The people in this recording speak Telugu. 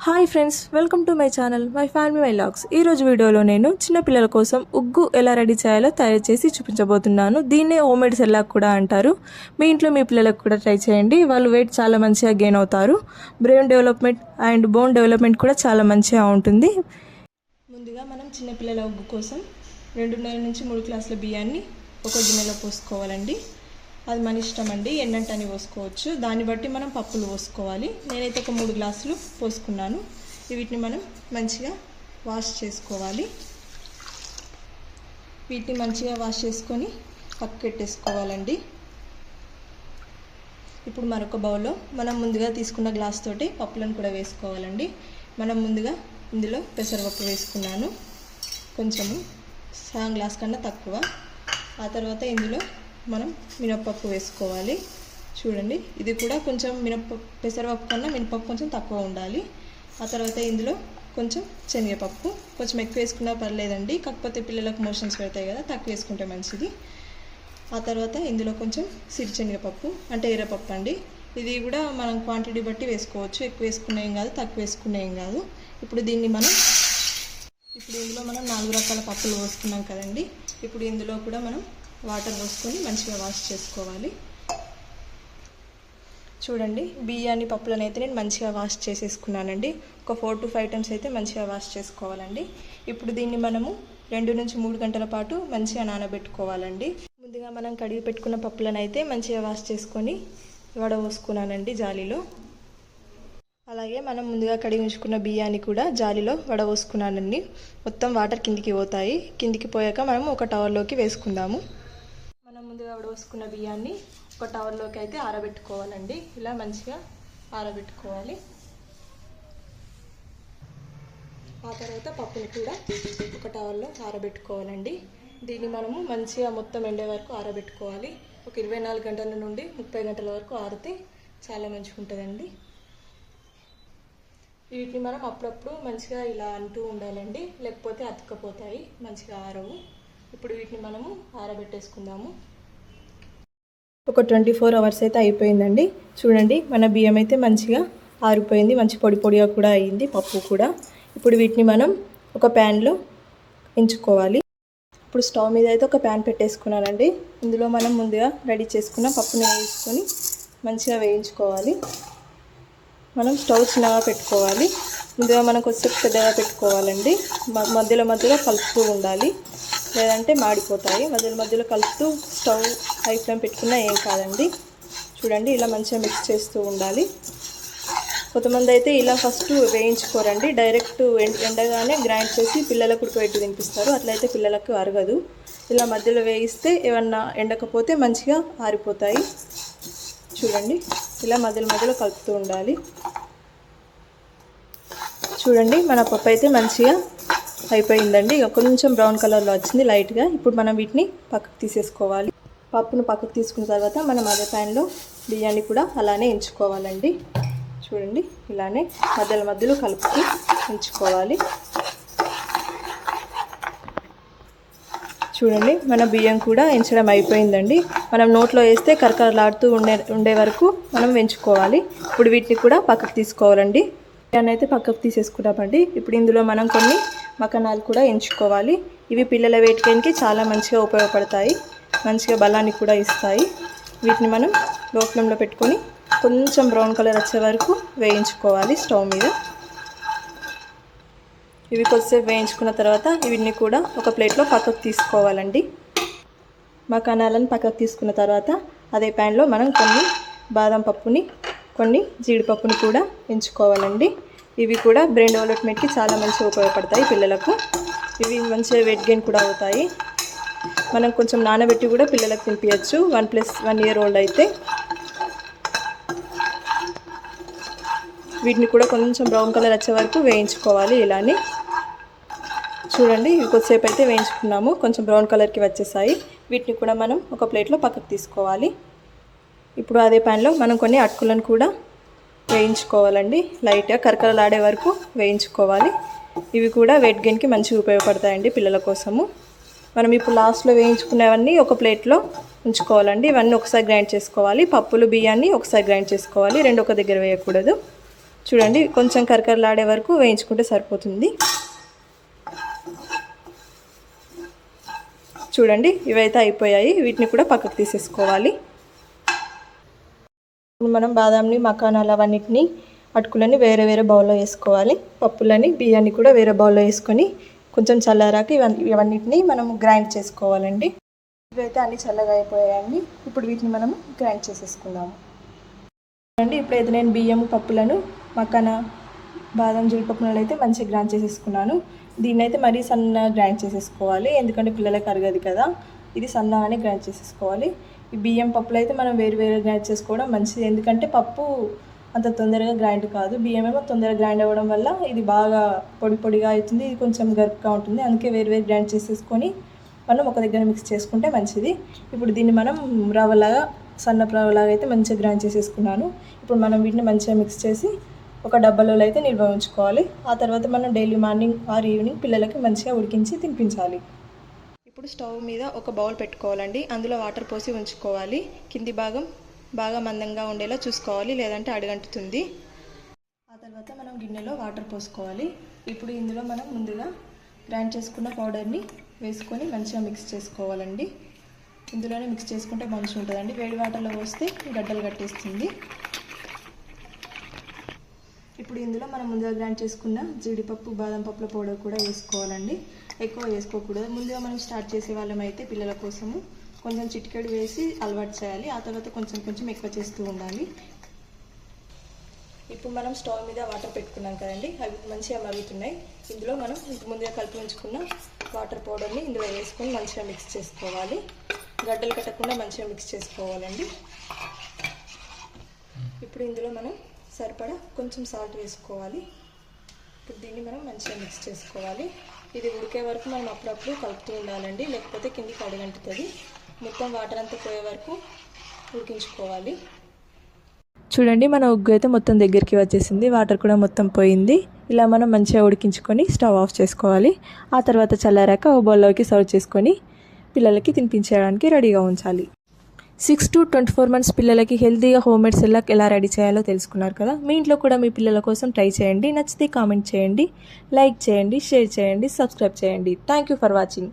Hi friends, welcome to my channel my family my logs. ఈరోజు వీడియోలో నేను చిన్నపిల్లల కోసం ఉగ్గు ఎలా రెడీ చేయాలో తయారు చేసి చూపించబోతున్నాను. దీన్నే హోమ్మేడ్ సెర్లాక్ కూడా అంటారు. మీ ఇంట్లో మీ పిల్లలకు కూడా ట్రై చేయండి. వాళ్ళు వెయిట్ చాలా మంచిగా గెయిన్ అవుతారు. Brain development and bone development కూడా చాలా మంచిగా ఉంటుంది. ముందుగా మనం చిన్నపిల్లల ఉగ్గు కోసం 2.5 నుంచి 3 గ్లాసుల బియ్యాన్ని ఒక గిన్నెలో పోసుకోవాలండి. అది మన ఇష్టం అండి, ఎన్నంటని పోసుకోవచ్చు. దాన్ని బట్టి మనం పప్పులు పోసుకోవాలి. నేనైతే ఒక 3 గ్లాసులు పోసుకున్నాను. వీటిని మనం మంచిగా వాష్ చేసుకోవాలి. వీటిని మంచిగా వాష్ చేసుకొని పక్కకు పెట్టేసుకోవాలండి. ఇప్పుడు మరొక బౌల్లో మనం ముందుగా తీసుకున్న గ్లాస్ తోటి పప్పులను కూడా వేసుకోవాలండి. మనం ముందుగా ఇందులో పెసరపప్పు వేసుకున్నాను, కొంచెము సగం గ్లాస్ కన్నా తక్కువ. ఆ తర్వాత ఇందులో మనం మినప్పప్పు వేసుకోవాలి. చూడండి, ఇది కూడా కొంచెం పెసరపప్పు కన్నా మినపప్పు కొంచెం తక్కువ ఉండాలి. ఆ తర్వాత ఇందులో కొంచెం శనగపప్పు, కొంచెం ఎక్కువ వేసుకున్నా పర్లేదండి, కాకపోతే పిల్లలకు మోషన్స్ పెడతాయి కదా, తక్కువ వేసుకుంటే మంచిది. ఆ తర్వాత ఇందులో కొంచెం శనగపప్పు అంటే ఎర్రపప్పు అండి. ఇది కూడా మనం క్వాంటిటీ బట్టి వేసుకోవచ్చు. ఎక్కువ వేసుకునే ఏం కాదు, తక్కువ వేసుకునే ఏం కాదు. ఇప్పుడు ఇందులో మనం 4 రకాల పప్పులు పోసుకున్నాం కదండి. ఇప్పుడు ఇందులో కూడా మనం వాటర్ పోసుకొని మంచిగా వాష్ చేసుకోవాలి. చూడండి, బియ్యాన్ని పప్పులను అయితే నేను మంచిగా వాష్ చేసేసుకున్నానండి. ఒక 4 to 5 టైమ్స్ అయితే మంచిగా వాష్ చేసుకోవాలండి. ఇప్పుడు దీన్ని మనము 2 నుంచి 3 గంటల పాటు మంచిగా నానబెట్టుకోవాలండి. ముందుగా మనం కడిగి పెట్టుకున్న పప్పులను అయితే మంచిగా వాష్ చేసుకొని వడపోసుకున్నానండి జాలీలో. అలాగే మనం ముందుగా కడిగి ఉంచుకున్న బియ్యాన్ని కూడా జాలీలో వడపోసుకున్నానండి. మొత్తం వాటర్ కిందికి పోతాయి. కిందికి పోయాక మనం ఒక టవర్లోకి వేసుకుందాము. మనం ముందుగా వడపోసుకున్న బియ్యాన్ని ఒక టవర్లోకి అయితే ఆరబెట్టుకోవాలండి. ఇలా మంచిగా ఆరబెట్టుకోవాలి. ఆ తర్వాత పప్పుని కూడా ఒక టవర్లో ఆరబెట్టుకోవాలండి. దీన్ని మనము మంచిగా మొత్తం ఎండే వరకు ఆరబెట్టుకోవాలి. ఒక 24 గంటల నుండి 30 గంటల వరకు ఆరితే చాలా మంచిగా ఉంటుందండి. వీటిని మనం అప్పుడప్పుడు మంచిగా ఇలా అంటూ ఉండాలండి, లేకపోతే అతుక్కపోతాయి, మంచిగా ఆరవు. ఇప్పుడు వీటిని మనము ఆరబెట్టేసుకుందాము. ఒక 24 అవర్స్ అయితే అయిపోయిందండి. చూడండి, మన బియ్యం అయితే మంచిగా ఆరిపోయింది, మంచి పొడి పొడిగా కూడా అయ్యింది పప్పు కూడా. ఇప్పుడు వీటిని మనం ఒక ప్యాన్లో ఎంచుకోవాలి. ఇప్పుడు స్టవ్ మీద అయితే ఒక ప్యాన్ పెట్టేసుకున్నానండి. ఇందులో మనం ముందుగా రెడీ చేసుకున్న పప్పుని వేసుకొని మంచిగా వేయించుకోవాలి. మనం స్టవ్ చిన్నగా పెట్టుకోవాలి. ముందుగా మనం కొద్దిసేపు పెద్దగా పెట్టుకోవాలండి. మధ్యలో కలుపుతూ ఉండాలి, లేదంటే మాడిపోతాయి. మధ్యలో కలుపుతూ స్టవ్ హై ఫ్లేమ్ పెట్టుకున్నా ఏం కాదండి. చూడండి, ఇలా మంచిగా మిక్స్ చేస్తూ ఉండాలి. కొంతమంది అయితే ఇలా ఫస్ట్ వేయించుకోరండి, డైరెక్ట్ ఎండగానే గ్రైండ్ చేసి పిల్లలకు ఉడకబెట్టి తినిపిస్తారు. అట్లయితే పిల్లలకు అరగదు. ఇలా మధ్యలో వేయిస్తే ఏమన్నా ఎండకపోతే మంచిగా ఆరిపోతాయి. చూడండి, ఇలా మధ్యలో కలుపుతూ ఉండాలి. చూడండి, మన పప్పు అయితే మంచిగా అయిపోయిందండి. కొంచెం బ్రౌన్ కలర్లో వచ్చింది లైట్గా. ఇప్పుడు మనం వీటిని పక్కకు తీసేసుకోవాలి. పప్పును పక్కకు తీసుకున్న తర్వాత మనం అదే ప్యాన్లో బియ్యాన్ని కూడా అలానే ఎంచుకోవాలండి. చూడండి, ఇలానే మధ్యలో కలుపుతూ ఎంచుకోవాలి. చూడండి, మన బియ్యం కూడా ఎంచడం అయిపోయిందండి. మనం నోట్లో వేస్తే కరకరలాడుతూ ఉండే వరకు మనం ఎంచుకోవాలి. ఇప్పుడు వీటిని కూడా పక్కకు తీసుకోవాలండి. బియ్యాన్ని అయితే పక్కకు తీసేసుకున్నామండి. ఇప్పుడు ఇందులో మనం కొన్ని మకానాలు కూడా ఎంచుకోవాలి. ఇవి పిల్లల వెయిట్ గెయిన్కి చాలా మంచిగా ఉపయోగపడతాయి, మంచిగా బలాన్ని కూడా ఇస్తాయి. వీటిని మనం లో ఫ్లేమ్లో పెట్టుకొని కొంచెం బ్రౌన్ కలర్ వచ్చే వరకు వేయించుకోవాలి స్టవ్ మీద. ఇవి కొద్దిసేపు వేయించుకున్న తర్వాత వీటిని కూడా ఒక ప్లేట్లో పక్కకు తీసుకోవాలండి. మకానాలను పక్కకు తీసుకున్న తర్వాత అదే ప్యాన్లో మనం కొన్ని బాదం పప్పుని, కొన్ని జీడిపప్పుని కూడా ఎంచుకోవాలండి. ఇవి కూడా బ్రెయిన్ డెవలప్మెంట్కి చాలా మంచిగా ఉపయోగపడతాయి పిల్లలకు. ఇవి మంచిగా వెయిట్ గెయిన్ కూడా అవుతాయి. మనం కొంచెం నానబెట్టి కూడా పిల్లలకు తినిపించచ్చు, 1+1 year old అయితే. వీటిని కూడా కొంచెం బ్రౌన్ కలర్ వచ్చే వరకు వేయించుకోవాలి ఇలానే. చూడండి, ఇవి కొద్దిసేపు అయితే వేయించుకున్నాము, కొంచెం బ్రౌన్ కలర్కి వచ్చేసాయి. వీటిని కూడా మనం ఒక ప్లేట్లో పక్కకు తీసుకోవాలి. ఇప్పుడు అదే ప్యాన్లో మనం కొన్ని అటుకులను కూడా వేయించుకోవాలండి. లైట్గా కరకరలాడే వరకు వేయించుకోవాలి. ఇవి కూడా వెయిట్ గెయిన్కి మంచిగా ఉపయోగపడతాయండి పిల్లల కోసము. మనం ఇప్పుడు లాస్ట్లో వేయించుకునేవన్నీ ఒక ప్లేట్లో ఉంచుకోవాలండి. ఇవన్నీ ఒకసారి గ్రైండ్ చేసుకోవాలి. పప్పులు బియ్యాన్ని ఒకసారి గ్రైండ్ చేసుకోవాలి, రెండు ఒక దగ్గర వేయకూడదు. చూడండి కొంచెం కరకరలాడే వరకు వేయించుకుంటే సరిపోతుంది. చూడండి ఇవైతే అయిపోయాయి. వీటిని కూడా పక్కకు తీసేసుకోవాలి. మనం బాదాంని, మకానాలు అవన్నిటిని అటుకులని వేరే వేరే బౌల్లో వేసుకోవాలి. పప్పులని, బియ్యాన్ని కూడా వేరే బౌల్లో వేసుకొని కొంచెం చల్లారాక ఇవన్నిటిని మనం గ్రైండ్ చేసుకోవాలండి. ఇవైతే అన్నీ చల్లగా అయిపోయాయండి. ఇప్పుడు వీటిని మనం గ్రైండ్ చేసేసుకుందాము అండి. ఇప్పుడైతే నేను బియ్యం, పప్పులను, మకానా, బాదం, జీడిపప్పులను అయితే మంచిగా గ్రైండ్ చేసేసుకున్నాను. దీన్ని అయితే మరీ సన్నగా గ్రైండ్ చేసేసుకోవాలి, ఎందుకంటే పిల్లలకి అరగదు కదా. ఇది సన్నగానే గ్రైండ్ చేసేసుకోవాలి. ఈ బియ్యం, పప్పులు అయితే మనం వేరు వేరు గ్రైండ్ చేసుకోవడం మంచిది, ఎందుకంటే పప్పు అంత తొందరగా గ్రైండ్ కాదు, బియ్యం ఏమో తొందరగా గ్రైండ్ అవ్వడం వల్ల ఇది బాగా పొడి పొడిగా అవుతుంది, ఇది కొంచెం గరుకుగా ఉంటుంది. అందుకే వేరు వేరు గ్రైండ్ చేసేసుకొని మనం ఒక దగ్గర మిక్స్ చేసుకుంటే మంచిది. ఇప్పుడు దీన్ని మనం రవ్వలాగా, సన్న రవ్వలాగా అయితే మంచిగా గ్రైండ్ చేసేసుకున్నాను. ఇప్పుడు మనం వీటిని మంచిగా మిక్స్ చేసి ఒక డబ్బాలో అయితే నిల్వ ఉంచుకోవాలి. ఆ తర్వాత మనం డైలీ మార్నింగ్ ఆర్ ఈవినింగ్ పిల్లలకి మంచిగా ఉడికించి తినిపించాలి. ఇప్పుడు స్టవ్ మీద ఒక బౌల్ పెట్టుకోవాలండి. అందులో వాటర్ పోసి ఉంచుకోవాలి. కింది భాగం బాగా మందంగా ఉండేలా చూసుకోవాలి, లేదంటే అడుగంటుతుంది. ఆ తర్వాత మనం గిన్నెలో వాటర్ పోసుకోవాలి. ఇప్పుడు ఇందులో మనం ముందుగా గ్రైండ్ చేసుకున్న పౌడర్ని వేసుకొని మంచిగా మిక్స్ చేసుకోవాలండి. ఇందులోనే మిక్స్ చేసుకుంటే మంచిగా ఉంటుందండి. వేడి వాటర్లో పోస్తే గడ్డలు కట్టేస్తుంది. ఇప్పుడు ఇందులో మనం ముందుగా గ్రైండ్ చేసుకున్న జీడిపప్పు, బాదం పప్పుల పౌడర్ కూడా వేసుకోవాలండి. ఎక్కువ వేసుకోకూడదు. ముందుగా మనం స్టార్ట్ చేసే వాళ్ళం అయితే పిల్లల కోసము కొంచెం చిటికెడు వేసి అలవాటు చేయాలి. ఆ తర్వాత కొంచెం కొంచెం ఎక్కువ చేస్తూ ఉండాలి. ఇప్పుడు మనం స్టవ్ మీద వాటర్ పెట్టుకున్నాం కదండి, అవి మంచిగా మరుగుతున్నాయి. ఇందులో మనం ముందుగా కలిపి ఉంచుకున్న వాటర్ పౌడర్ని ఇందులో వేసుకొని మంచిగా మిక్స్ చేసుకోవాలి. గడ్డలు కట్టకుండా మంచిగా మిక్స్ చేసుకోవాలండి. ఇప్పుడు ఇందులో మనం సరిపడా కొంచెం సాల్ట్ వేసుకోవాలి. ఇప్పుడు దీన్ని మనం మంచిగా మిక్స్ చేసుకోవాలి. ఇది ఉడికే వరకు మనం అప్పుడప్పుడు కలుపుతూ ఉండాలండి, లేకపోతే కిందికి అడుగంటుతుంది. మొత్తం వాటర్ అంతా పోయే వరకు ఉడికించుకోవాలి. చూడండి మన ఉగ్గు అయితే మొత్తం దగ్గరికి వచ్చేసింది, వాటర్ కూడా మొత్తం పోయింది. ఇలా మనం మంచిగా ఉడికించుకొని స్టవ్ ఆఫ్ చేసుకోవాలి. ఆ తర్వాత చల్లారాక ఓ బౌల్లోకి సర్వ్ చేసుకొని పిల్లలకి తినిపించడానికి రెడీగా ఉంచాలి. 6 to 24 months పిల్లలకి హెల్తీగా హోమ్మేడ్ సెర్లాక్ ఎలా రెడీ చేయాలో తెలుసుకున్నారు కదా. మీ ఇంట్లో కూడా మీ పిల్లల కోసం ట్రై చేయండి. నచ్చితే కామెంట్ చేయండి, లైక్ చేయండి, షేర్ చేయండి, సబ్స్క్రైబ్ చేయండి. Thank you for watching.